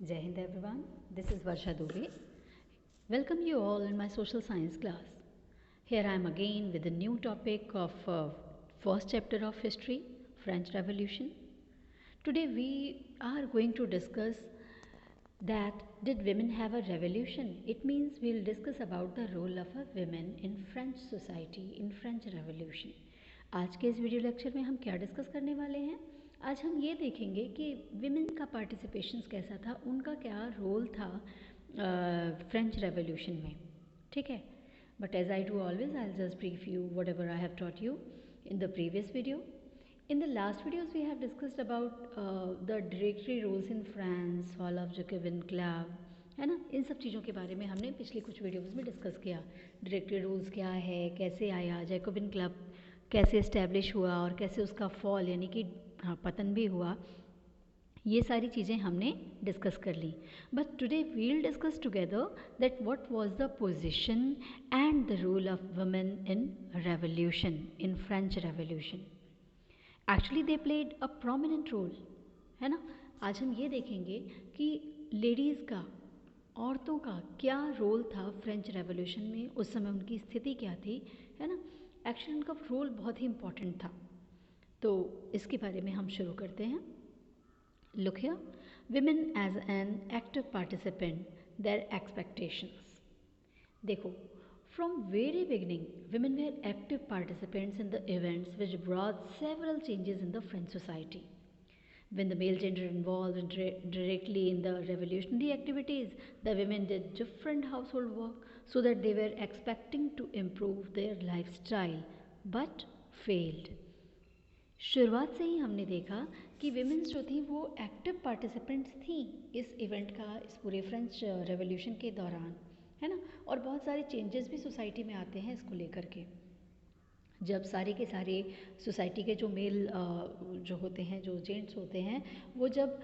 Jai Hind everyone, this is Varsha Dubey. Welcome you all in my social science class. Here I am again with a new topic of first chapter of history, French Revolution. Today we are going to discuss that did women have a revolution? It means we'll discuss about the role of a women in French society, in French Revolution. आज के इस video lecture में हम क्या discuss करने वाले हैं? आज हम ये देखेंगे कि विमेन का पार्टिसिपेशन कैसा था, उनका क्या रोल था फ्रेंच रेवोल्यूशन में. ठीक है, but as I do always I just brief you whatever I have taught you in the previous video. In the last videos we have discussed about the directory rules in France, fall of Jacobin Club, है ना. इन सब चीज़ों के बारे में हमने पिछले कुछ वीडियोज़ में डिस्कस किया. डायरेक्टरी रूल्स क्या है, कैसे आया, जैकोबिन क्लब कैसे इस्टेब्लिश हुआ और कैसे उसका फॉल यानी कि पतन भी हुआ. ये सारी चीज़ें हमने डिस्कस कर ली. But today we'll discuss together that what was the position and the role of women in revolution, in French revolution. Actually they played a prominent role, है ना. आज हम ये देखेंगे कि लेडीज़ का, औरतों का क्या रोल था फ्रेंच रेवोल्यूशन में, उस समय उनकी स्थिति क्या थी, है ना. एक्चुअली उनका रोल बहुत ही इम्पॉर्टेंट था. तो इसके बारे में हम शुरू करते हैं. Look here, women as an active participant, their expectations. देखो, from very beginning, women were active participants in the events which brought several changes in the French society. When the male gender involved directly in the revolutionary activities, the women did different household work so that they were expecting to improve their lifestyle, but failed. शुरुआत से ही हमने देखा कि women's जो थी वो active participants थी इस इवेंट का, इस पूरे फ्रेंच रेवोल्यूशन के दौरान, है ना. और बहुत सारे चेंजेस भी सोसाइटी में आते हैं इसको लेकर के. जब सारे के सारे सोसाइटी के जो मेल जो होते हैं, जो जेंट्स होते हैं, वो जब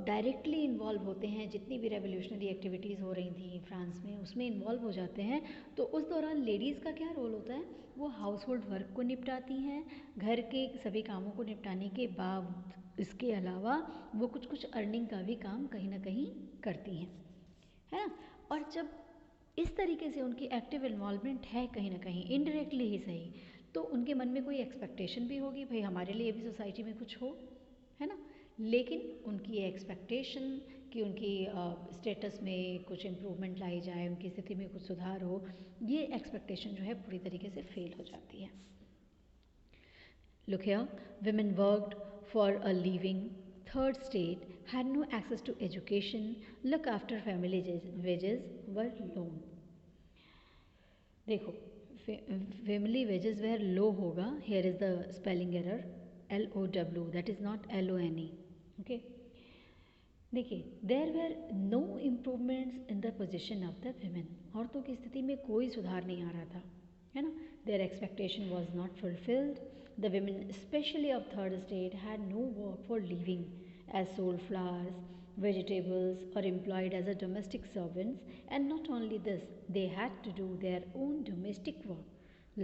डायरेक्टली इन्वॉल्व होते हैं, जितनी भी रेवोल्यूशनरी एक्टिविटीज़ हो रही थी फ्रांस में उसमें इन्वॉल्व हो जाते हैं, तो उस दौरान लेडीज़ का क्या रोल होता है, वो हाउस होल्ड वर्क को निपटाती हैं, घर के सभी कामों को निपटाने के बाद इसके अलावा वो कुछ कुछ अर्निंग का भी काम कहीं ना कहीं करती हैं, है ना. और जब इस तरीके से उनकी एक्टिव इन्वॉल्वमेंट है कहीं ना कहीं, इनडायरेक्टली ही सही, तो उनके मन में कोई एक्सपेक्टेशन भी होगी, भाई हमारे लिए भी सोसाइटी में कुछ हो, है ना. लेकिन उनकी एक्सपेक्टेशन कि उनकी स्टेटस में कुछ इम्प्रूवमेंट लाई जाए, उनकी स्थिति में कुछ सुधार हो, ये एक्सपेक्टेशन जो है पूरी तरीके से फेल हो जाती है. Look here, women worked for a living. Third state had no access to education, look after family wages were low. देखो, family wages were low होगा, here is the spelling error, LOW, that is not LONE. okay. देखिए, there were no improvements in the position of the women. औरतों की स्थिति में कोई सुधार नहीं आ रहा था, है ना. Their expectation was not fulfilled. The women, especially of third state, had no work for living, as sold flowers, vegetables, or employed as a domestic servants. And not only this, they had to do their own domestic work,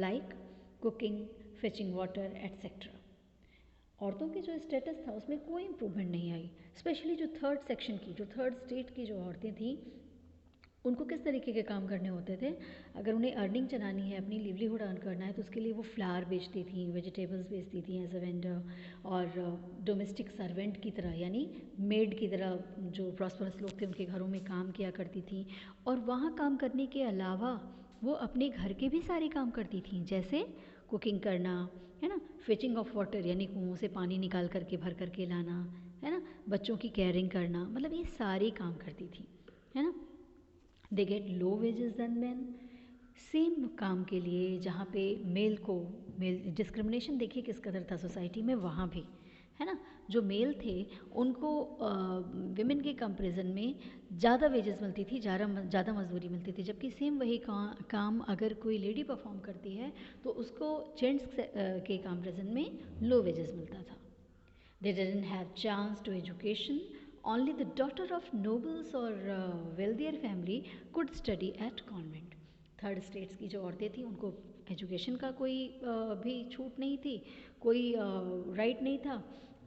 like cooking, fetching water, etc. औरतों की जो status था उसमें कोई improvement नहीं आई. Specially जो third section की, जो थर्ड स्टेट की जो औरतें थीं, उनको किस तरीके के काम करने होते थे. अगर उन्हें अर्निंग चलानी है, अपनी लिवलीहुड अर्न करना है, तो उसके लिए वो फ्लावर बेचती थी, वेजिटेबल्स बेचती थी एज अ वेंडर, और डोमेस्टिक सर्वेंट की तरह यानी मेड की तरह जो प्रॉस्परस लोग थे उनके घरों में काम किया करती थी. और वहाँ काम करने के अलावा वो अपने घर के भी सारे काम करती थी, जैसे कुकिंग करना, है ना, फिचिंग ऑफ वाटर यानी कुओं से पानी निकाल करके भर करके लाना, है ना, बच्चों की केयरिंग करना, मतलब ये सारे काम करती थी, है ना. They get low wages than man. Same काम के लिए जहाँ पे मेल को, मेल डिस्क्रिमिनेशन देखिए किस कदर था सोसाइटी में, वहाँ भी, है ना, जो मेल थे उनको विमेन के कंपेरिजन में ज़्यादा वेजेस मिलती थी, ज़्यादा मजदूरी मिलती थी. जबकि सेम वही काम अगर कोई लेडी परफॉर्म करती है तो उसको जेंट्स के कंपेरिजन में लो वेजेस मिलता था. They didn't have chance to education. Only the daughter of nobles or wealthier family could study at convent. Third states की जो औरतें थी उनको एजुकेशन का कोई भी छूट नहीं थी, कोई राइट नहीं था.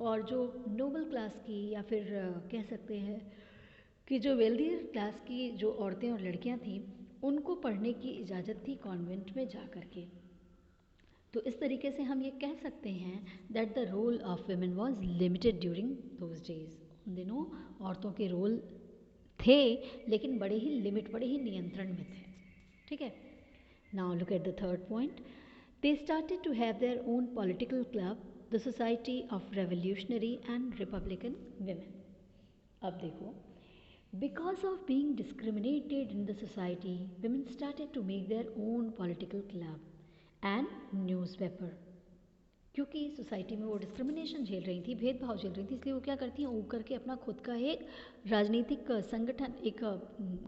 और जो नोबल क्लास की या फिर कह सकते हैं कि जो वेल्दियर क्लास की जो औरतें और लड़कियां थीं उनको पढ़ने की इजाज़त थी कॉन्वेंट में जा कर के। तो इस तरीके से हम ये कह सकते हैं that the role of women was limited during those days. उन दिनों औरतों के रोल थे लेकिन बड़े ही लिमिट, बड़े ही नियंत्रण में थे। ठीक है। Now look at the third point. They started to have their own political club, the society of revolutionary and republican women. अब देखो, because of being discriminated in the society, women started to make their own political club and newspaper। क्योंकि society में वो discrimination झेल रही थी, भेदभाव झेल रही थी, इसलिए वो क्या करती हैं, ऊब करके अपना खुद का एक राजनीतिक संगठन, एक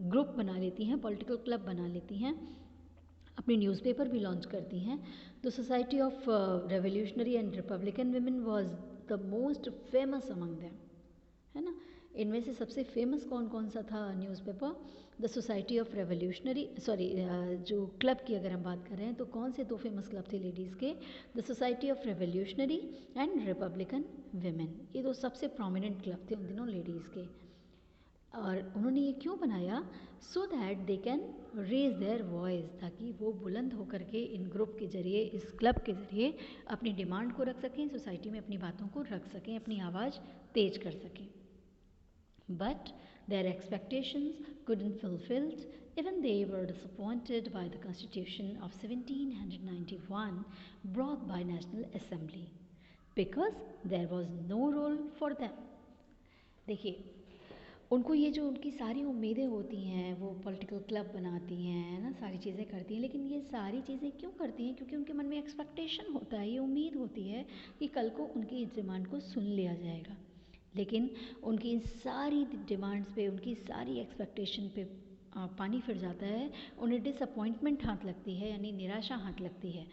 ग्रुप बना लेती हैं, पॉलिटिकल क्लब बना लेती हैं, अपनी न्यूज़पेपर भी लॉन्च करती हैं। The society of revolutionary and Republican women was the most famous among them, है ना। इनमें से सबसे फेमस कौन कौन सा था newspaper? The society of revolutionary, जो क्लब की अगर हम बात कर रहे हैं तो कौन से दो फेमस क्लब थे लेडीज़ के? The society of revolutionary and republican women. ये दो सबसे प्रोमिनेंट क्लब थे उन दिनों लेडीज़ के। और उन्होंने ये क्यों बनाया? So that they can raise their voice, ताकि वो बुलंद होकर के इन ग्रुप के ज़रिए, इस क्लब के ज़रिए अपनी डिमांड को रख सकें, सोसाइटी में अपनी बातों को रख सकें, अपनी आवाज़ तेज कर सकें। But their expectations couldn't fulfilled. Even they were disappointed by the Constitution of 1791 brought by National Assembly because there was no role for them। देखिए, उनको ये जो उनकी सारी उम्मीदें होती हैं, वो पॉलिटिकल क्लब बनाती हैं, है ना, सारी चीज़ें करती हैं, लेकिन ये सारी चीज़ें क्यों करती हैं? क्योंकि उनके मन में एक्सपेक्टेशन होता है, ये उम्मीद होती है कि कल को उनकी इस डिमांड को सुन लिया जाएगा। लेकिन उनकी सारी डिमांड्स पे, उनकी सारी एक्सपेक्टेशन पे पानी फिर जाता है, उन्हें डिसअपॉइंटमेंट हाथ लगती है, यानी निराशा हाथ लगती है।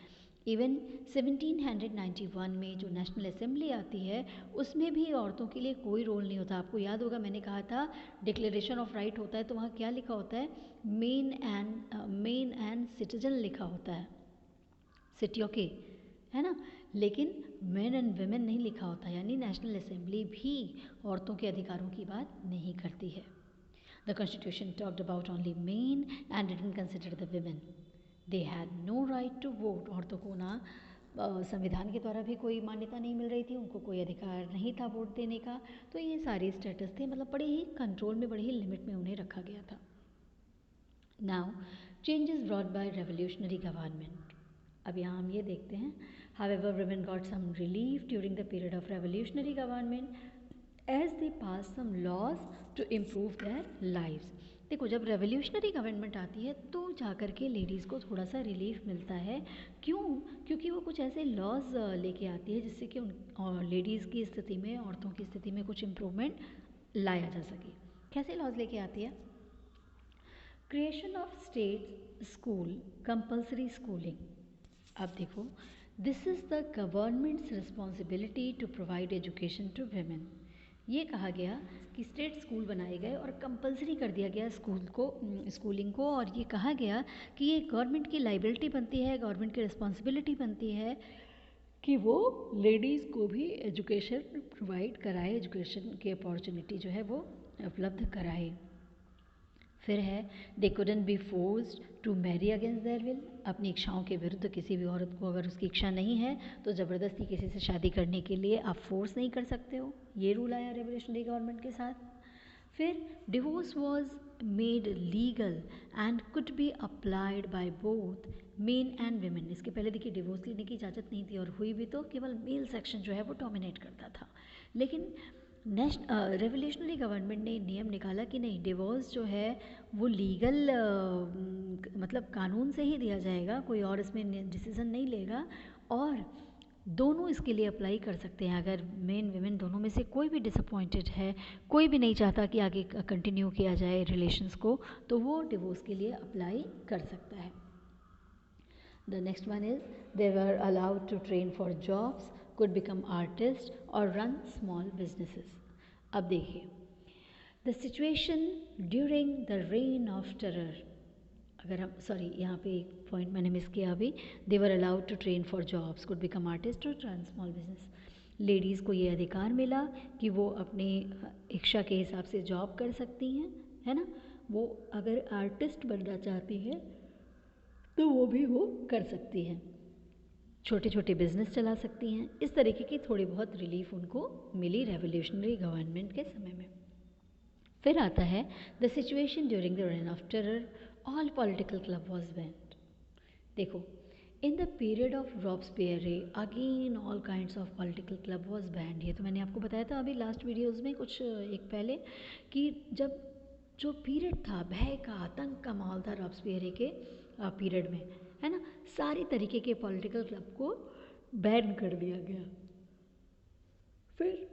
इवन 1791 में जो नेशनल असेंबली आती है उसमें भी औरतों के लिए कोई रोल नहीं होता। आपको याद होगा मैंने कहा था डिक्लेरेशन ऑफ राइट होता है, तो वहाँ क्या लिखा होता है? मेन एंड सिटीजन लिखा होता है, सिटी ओके, है ना। लेकिन मेन एंड वेमेन नहीं लिखा होता, यानी नेशनल असेंबली भी औरतों के अधिकारों की बात नहीं करती है। The constitution talked about only men and didn't consider the women. They had no right to vote. औरतों को ना संविधान के द्वारा भी कोई मान्यता नहीं मिल रही थी, उनको कोई अधिकार नहीं था वोट देने का। तो ये सारे स्टेटस थे, मतलब बड़े ही कंट्रोल में, बड़े ही लिमिट में उन्हें रखा गया था। Now changes brought by revolutionary government. अब यहाँ हम ये देखते हैं, however women got some relief during the period of revolutionary government as they passed some laws to improve their lives। देखो, जब रेवोल्यूशनरी गवर्नमेंट आती है तो जाकर के लेडीज़ को थोड़ा सा रिलीफ मिलता है। क्यों? क्योंकि वो कुछ ऐसे लॉज लेके आती है जिससे कि उन लेडीज़ की स्थिति में, औरतों की स्थिति में कुछ इम्प्रूवमेंट लाया जा सके। कैसे लॉज लेके आती है? Creation of state school, compulsory schooling. अब देखो, this is the government's responsibility to provide education to women. ये कहा गया कि स्टेट स्कूल बनाए गए और कंपलसरी कर दिया गया स्कूलिंग को, और ये कहा गया कि ये गवर्नमेंट की लाइबिलिटी बनती है, गवर्नमेंट की रिस्पॉन्सिबिलिटी बनती है कि वो लेडीज़ को भी एजुकेशन प्रोवाइड कराए, एजुकेशन की अपॉर्चुनिटी जो है वो उपलब्ध कराए। फिर है, they couldn't be forced to marry against their will. अपनी इच्छाओं के विरुद्ध किसी भी औरत को अगर उसकी इच्छा नहीं है तो ज़बरदस्ती किसी से शादी करने के लिए आप फोर्स नहीं कर सकते हो। ये रूल आया रेवोल्यूशनरी गवर्नमेंट के साथ। फिर divorce was made legal and could be applied by both men and women. इसके पहले देखिए डिवोर्स लेने की इजाज़त नहीं थी, और हुई भी तो केवल मेल सेक्शन जो है वो डोमिनेट करता था। लेकिन रेवोल्यूशनरी गवर्नमेंट ने नियम निकाला कि नहीं, डिवोर्स जो है वो लीगल मतलब कानून से ही दिया जाएगा, कोई और इसमें डिसीज़न नहीं लेगा, और दोनों इसके लिए अप्लाई कर सकते हैं। अगर मेन वेमेन दोनों में से कोई भी डिसअपॉइंटेड है, कोई भी नहीं चाहता कि आगे कंटिन्यू किया जाए रिलेशंस को, तो वो डिवोर्स के लिए अप्लाई कर सकता है। The next one is they were allowed to train for jobs, could become artists or run small businesses। अब देखिए, the situation during the reign of terror, अगर हम यहाँ पे एक पॉइंट मैंने मिस किया अभी, they were allowed to train for jobs, could become artists or run small business। Ladies को ये अधिकार मिला कि वो अपनी इच्छा के हिसाब से जॉब कर सकती हैं, है ना। वो अगर आर्टिस्ट बनना चाहती है तो वो भी वो कर सकती हैं, छोटे छोटे बिजनेस चला सकती हैं। इस तरीके की थोड़ी बहुत रिलीफ उनको मिली रेवोल्यूशनरी गवर्नमेंट के समय में। फिर आता है the situation during the reign of terror, all political club was banned. देखो, in the period of Robespierre again all kinds of political club was banned. ये तो मैंने आपको बताया था अभी लास्ट वीडियोज़ में कुछ एक पहले, कि जब जो पीरियड था भय का, आतंक का माहौल था रॉब्सपियरे के पीरियड में, है ना, सारी तरीके के पॉलिटिकल क्लब को बैन कर दिया गया। फिर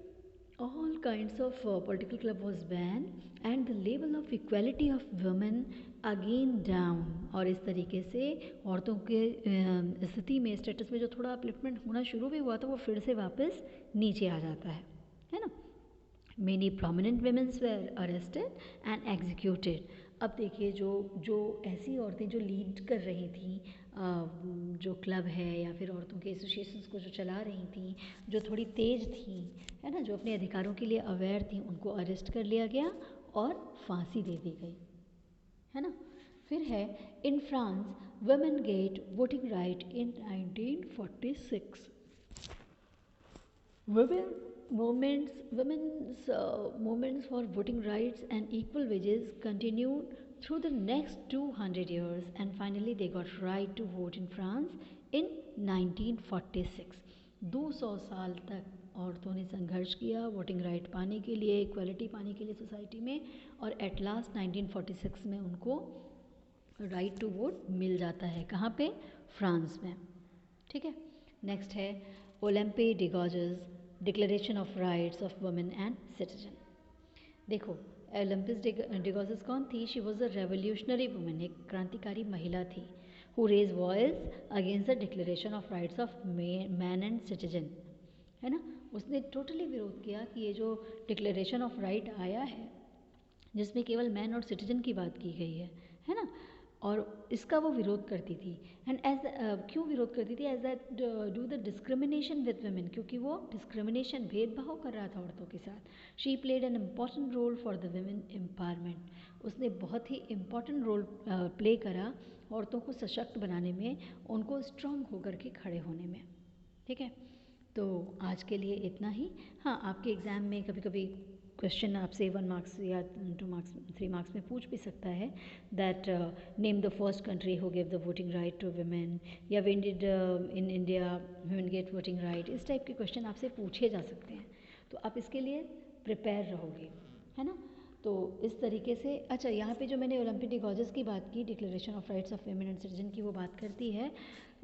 all kinds of political club was banned and the level of equality of women again down। और इस तरीके से औरतों के स्थिति में, स्टेटस में जो थोड़ा अपलिफ्टमेंट होना शुरू भी हुआ था वो फिर से वापस नीचे आ जाता है ना। Many prominent women were arrested and executed। अब देखिए, जो ऐसी औरतें जो लीड कर रही थी जो क्लब है या फिर औरतों के एसोसिएशंस को जो चला रही थी, जो थोड़ी तेज थी, है ना, जो अपने अधिकारों के लिए अवेयर थी, उनको अरेस्ट कर लिया गया और फांसी दे दी गई, है ना। फिर है in France women get voting right in 1946। Women's movements for voting rights and equal wages continued through the next 200 years and finally they got right to vote in France in 1946। 200 साल तक औरतों ने संघर्ष किया वोटिंग राइट पाने के लिए, equality पाने के लिए सोसाइटी में, और एट लास्ट 1946 में उनको राइट टू वोट मिल जाता है। कहाँ पे? फ्रांस में। ठीक है। नेक्स्ट है Olympe de Gouges declaration of rights of women and citizen. देखो, ओलंपिस डिगोजेस कौन थी? She was a revolutionary women, एक क्रांतिकारी महिला थी, who raise voice against the declaration of rights of man and citizen, है ना। उसने टोटली विरोध किया कि ये जो डिक्लेरेशन ऑफ राइट आया है जिसमें केवल मैन और सिटीजन की बात की गई है ना, और इसका वो विरोध करती थी। एंड एज क्यों विरोध करती थी? As that do the discrimination with women, क्योंकि वो डिस्क्रिमिनेशन, भेदभाव कर रहा था औरतों के साथ। She played an important role for the women empowerment. उसने बहुत ही इम्पॉर्टेंट रोल प्ले करा औरतों को सशक्त बनाने में, उनको स्ट्रांग होकर के खड़े होने में। ठीक है, तो आज के लिए इतना ही। हाँ, आपके एग्ज़ाम में कभी कभी क्वेश्चन आपसे 1 मार्क्स या 2 मार्क्स 3 मार्क्स में पूछ भी सकता है, that name the first country who give the voting right to women, या when did in India women get voting right. इस टाइप के क्वेश्चन आपसे पूछे जा सकते हैं, तो आप इसके लिए प्रिपेयर रहोगे, है ना। तो इस तरीके से, अच्छा, यहाँ पे जो मैंने ओलंपिक डिगोजेस की बात की, declaration of rights of women and citizen की, वो बात करती है,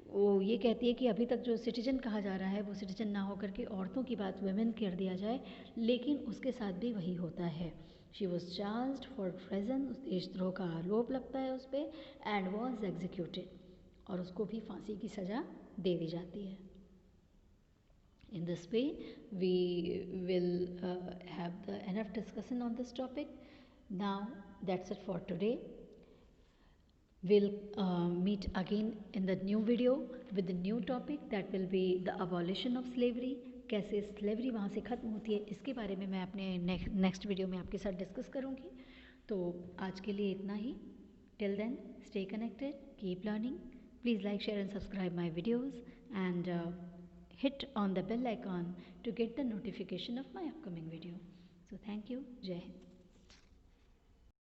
वो ये कहती है कि अभी तक जो सिटीजन कहा जा रहा है वो सिटीजन ना होकर के औरतों की बात वुमेन कर दिया जाए, लेकिन उसके साथ भी वही होता है। She was charged for treason, देशद्रोह का आरोप लगता है उस पर, एंड वॉज एग्जीक्यूटेड, और उसको भी फांसी की सज़ा दे दी जाती है। In this way, we will have the enough discussion on this topic. Now, that's it for today. We'll meet again in the new video with the new topic that will be the abolition of slavery। कैसे slavery वहाँ से ख़त्म होती है, इसके बारे में मैं अपने नेक्स्ट वीडियो में आपके साथ डिस्कस करूँगी। तो आज के लिए इतना ही। Till then, stay connected, keep learning. Please like, share and subscribe my videos and hit on the bell icon to get the notification of my upcoming video. So thank you. Jai Hind.